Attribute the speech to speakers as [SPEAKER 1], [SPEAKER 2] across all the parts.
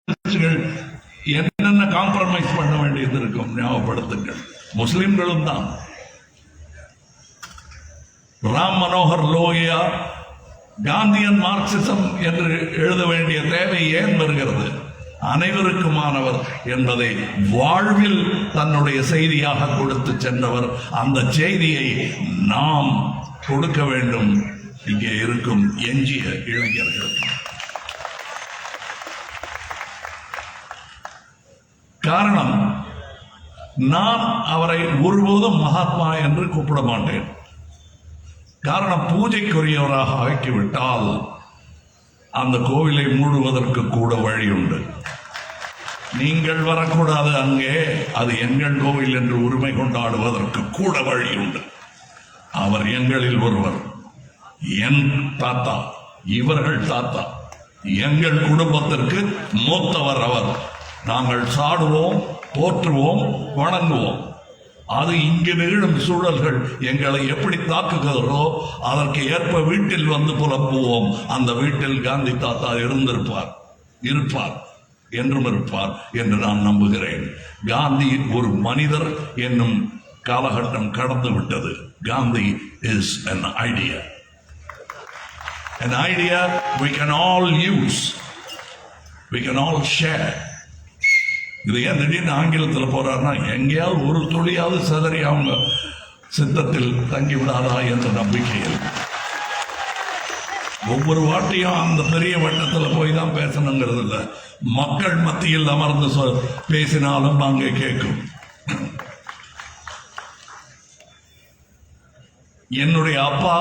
[SPEAKER 1] கம்யூனிஸ்டுகள் என்னென்ன காம்ப்ரமைஸ் பண்ண வேண்டியது இருக்கும் ஞாபகப்படுத்துங்கள். முஸ்லிம்களும் தான். ராம் மனோகர் லோகியா காந்தியன் மார்க்சிசம் என்று எழுத வேண்டிய தேவை ஏன் வருகிறது? அனைவருக்குமானவர் என்பதை வாழ்வில் தன்னுடைய செய்தியாக கொடுத்து சென்றவர். அந்த செய்தியை நாம் கொடுக்க வேண்டும் இங்கே இருக்கும் எஞ்சிய இளைஞர்களுக்கு. காரணம், நான் அவரை ஒருபோதும் மகாத்மா என்று கூப்பிட மாட்டேன். காரணம், பூஜைக்குரியவராக ஆக்கிவிட்டால் அந்த கோவிலை மூடுவதற்கு கூட வழி உண்டு. நீங்கள் வரக்கூடாது அங்கே, அது எங்கள் கோவில் என்று உரிமை கொண்டாடுவதற்கு கூட வழி உண்டு. அவர் எங்களில் ஒருவர். என் தாத்தா, இவர்கள் தாத்தா, எங்கள் குடும்பத்திற்கு மூத்தவர் அவர். நாங்கள் சாடுவோம், போற்றுவோம், வணங்குவோம். அது இங்கு நிகழும் சூழல்கள் எங்களை எப்படி தாக்குகிறதோ அதற்கு ஏற்ப வீட்டில் வந்து புலம்புவோம். அந்த வீட்டில் காந்தி தாத்தா இருப்பார் என்றும் இருப்பார் என்று நான் நம்புகிறேன். காந்தி ஒரு மனிதர் என்னும் காலகட்டம் கடந்து விட்டது. Gandhi is an idea. An idea we can all use. We can all share. இது ஏன் திடீர்னு ஆங்கிலத்தில் போறாருன்னா, எங்கேயாவது ஒரு துளியாவது சிதறி அவங்க சித்தத்தில் தங்கிவிடாதா என்ற நம்பிக்கையில் ஒவ்வொரு வாட்டியும் அந்த பெரிய வட்டத்தில் போய் தான் பேசணுங்கிறது இல்லை. மக்கள் மத்தியில் அமர்ந்து பேசினாலும் அங்கே கேட்கும். என்னுடைய அப்பா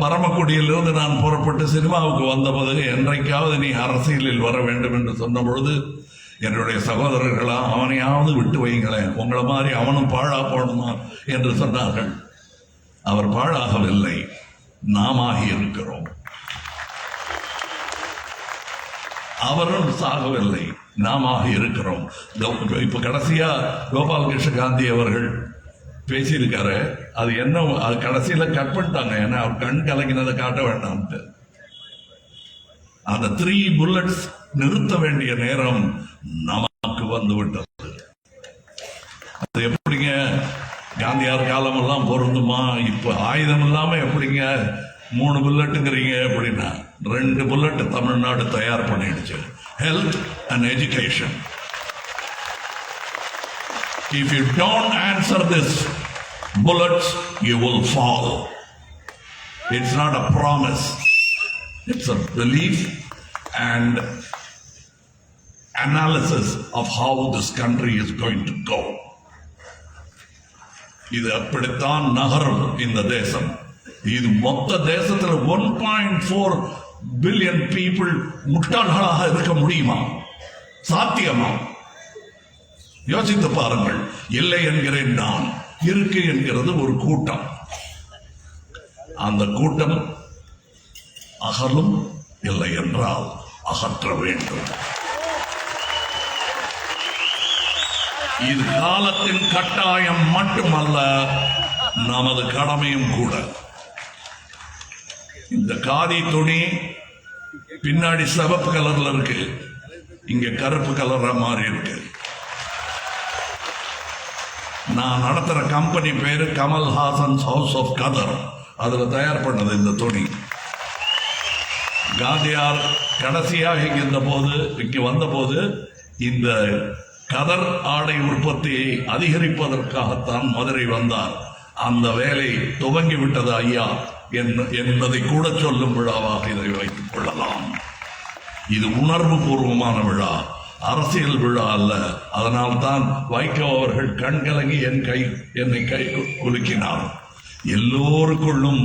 [SPEAKER 1] பரமக்குடியிலிருந்து நான் புறப்பட்டு சினிமாவுக்கு வந்தபோது, என்றைக்காவது நீ அரசியலில் வர வேண்டும் என்று சொன்ன பொழுது என்னுடைய சகோதரர்களா, அவனையாவது விட்டு வைங்களேன், உங்களை மாதிரி அவனும் பாழா போடணுமா என்று சொன்னார்கள். அவர் பாழாகவில்லை, நாமாகி இருக்கிறோம். அவரும் சாகவில்லை, நாமாகி இருக்கிறோம். இப்ப கடைசியா கோபாலகிருஷ்ண காந்தி அவர்கள் பேசியிருக்காரு. அது என்ன, அது கடைசியில கட் பண்ணிட்டாங்க. ஏன்னா அவர் கண் கலங்கினதை காட்ட வேண்டாம்ட்டு. அந்த 3 bullets நிறுத்த வேண்டிய நேரம் நமக்கு வந்து விட்டது. அது எப்படிங்க காந்தியார் காலம் எல்லாம் பொருந்துமா? இப்ப ஆயுதம் இல்லாம எப்படிங்க 3 புல்லட்டுங்கிறீங்க? அப்படின்னா 2 புல்லட் தமிழ்நாடு தயார் பண்ணிடுச்சு. Health and education. If you don't answer this bullets, you will fall. It's not a promise. It's a belief and analysis of how this country is going to go. இது அப்படித்தான் நகரும் இந்த தேசம். இது மொத்த தேசத்தில் 1.4 பில்லியன் பீப்புள் முட்டாள்களாக இருக்க முடியுமா? சாத்தியமா? யோசித்து பாருங்கள். இல்லை என்கிறேன் நான், இருக்கு என்கிறது ஒரு கூட்டம். அந்த கூட்டம் அகலும், இல்லை என்றால் அகற்ற வேண்டும். இது காலத்தின் கட்டாயம் மட்டுமல்ல, நமது கடமையும் கூட. இந்த காதி துணி பின்னாடி சிவப்பு கலர்ல இருக்கு, இங்க கருப்பு கலரா மாறி இருக்கு. நான் நடத்துற கம்பெனி பேரு கமல் ஹாசன்ஸ் ஹவுஸ் ஆஃப் கதர். அதுல தயார் பண்ணது இந்த துணி. காந்தியார் கடைசியாக இங்கு வந்தபோது இந்த கதர் ஆடை உற்பத்தியை அதிகரிப்பதற்காகத்தான் மதுரை வந்தார். அந்த வேலை துவங்கிவிட்டது ஐயா என்பதை கூட சொல்லும் விழாவாக இதை வைத்துக் கொள்ளலாம். இது உணர்வு பூர்வமான விழா, அரசியல் விழா அல்ல. அதனால்தான் வைகோ அவர்கள் கண்கலங்கி என்னை கை குலுக்கினார். எல்லோருக்குள்ளும்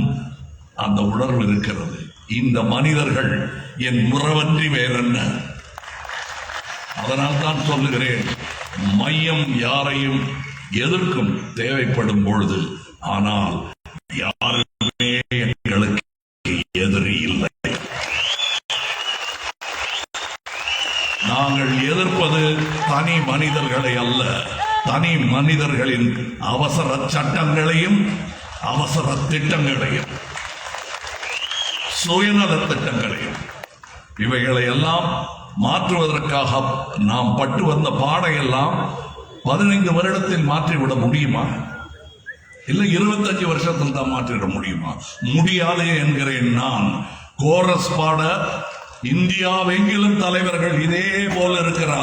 [SPEAKER 1] அந்த உணர்வு இருக்கிறது. இந்த மனிதர்கள் என் முறவன்றி வேறென்ன. அதனால் தான் சொல்லுகிறேன், மையம் யாரையும் எதிர்க்கும் தேவைப்படும் பொழுது. ஆனால் யாருமே எங்களுக்கு எதிரி இல்லை. நாங்கள் எதிர்ப்பது தனி மனிதர்களை அல்ல, தனி மனிதர்களின் அவசர சட்டங்களையும் அவசர திட்டங்களையும் சுயநல திட்டங்களையும். இவைகளை எல்லாம் மாற்றுவதற்காக நாம் பட்டு வந்த பாடையெல்லாம் 15 வருடத்தில் மாற்றிவிட முடியுமா? இல்ல 25 வருஷத்தில் தான் மாற்றிவிட முடியுமா? முடியாது என்கிறேன் நான். கோரஸ் பாட இந்தியாவெங்கிலும் தலைவர்கள் இதே போல இருக்கிறார்.